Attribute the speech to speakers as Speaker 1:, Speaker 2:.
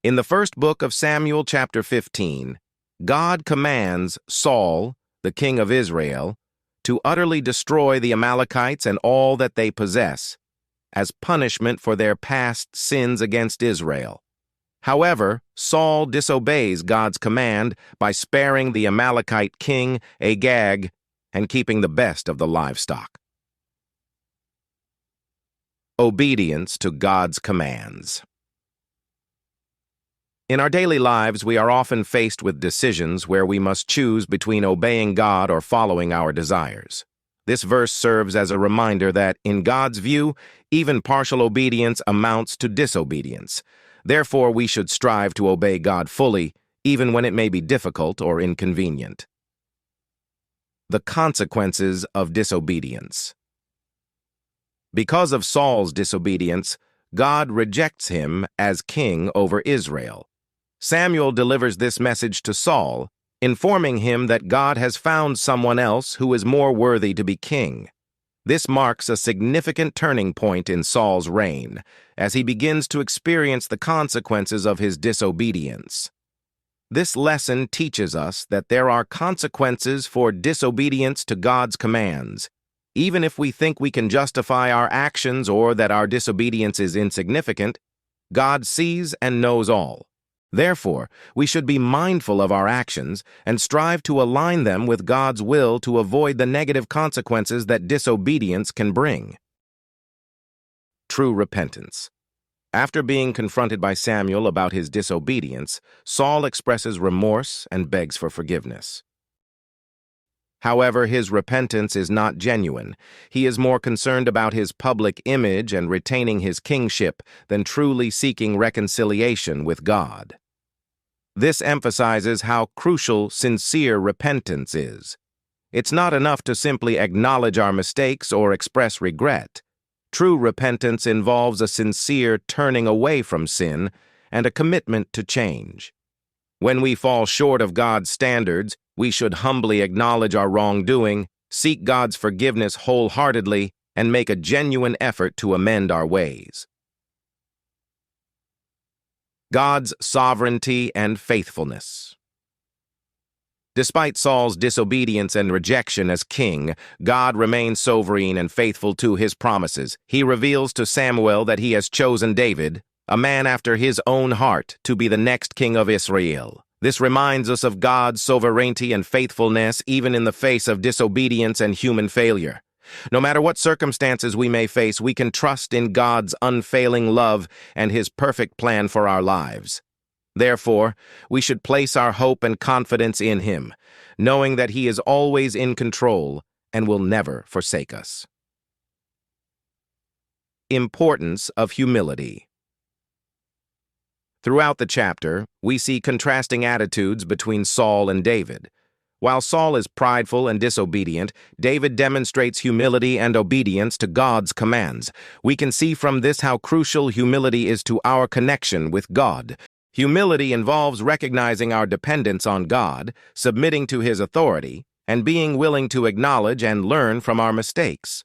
Speaker 1: In the first book of Samuel, chapter 15, God commands Saul, the king of Israel, to utterly destroy the Amalekites and all that they possess, as punishment for their past sins against Israel. However, Saul disobeys God's command by sparing the Amalekite king Agag and keeping the best of the livestock. Obedience to God's commands. In our daily lives, we are often faced with decisions where we must choose between obeying God or following our desires. This verse serves as a reminder that, in God's view, even partial obedience amounts to disobedience. Therefore, we should strive to obey God fully, even when it may be difficult or inconvenient. The consequences of disobedience. Because of Saul's disobedience, God rejects him as king over Israel. Samuel delivers this message to Saul, informing him that God has found someone else who is more worthy to be king. This marks a significant turning point in Saul's reign, as he begins to experience the consequences of his disobedience. This lesson teaches us that there are consequences for disobedience to God's commands. Even if we think we can justify our actions or that our disobedience is insignificant, God sees and knows all. Therefore, we should be mindful of our actions and strive to align them with God's will to avoid the negative consequences that disobedience can bring. True repentance. After being confronted by Samuel about his disobedience, Saul expresses remorse and begs for forgiveness. However, his repentance is not genuine. He is more concerned about his public image and retaining his kingship than truly seeking reconciliation with God. This emphasizes how crucial sincere repentance is. It's not enough to simply acknowledge our mistakes or express regret. True repentance involves a sincere turning away from sin and a commitment to change. When we fall short of God's standards, we should humbly acknowledge our wrongdoing, seek God's forgiveness wholeheartedly, and make a genuine effort to amend our ways. God's sovereignty and faithfulness. Despite Saul's disobedience and rejection as king, God remains sovereign and faithful to his promises. He reveals to Samuel that he has chosen David, a man after his own heart, to be the next king of Israel. This reminds us of God's sovereignty and faithfulness even in the face of disobedience and human failure. No matter what circumstances we may face, we can trust in God's unfailing love and his perfect plan for our lives. Therefore, we should place our hope and confidence in him, knowing that he is always in control and will never forsake us. Importance of humility. Throughout the chapter, we see contrasting attitudes between Saul and David. While Saul is prideful and disobedient, David demonstrates humility and obedience to God's commands. We can see from this how crucial humility is to our connection with God. Humility involves recognizing our dependence on God, submitting to his authority, and being willing to acknowledge and learn from our mistakes.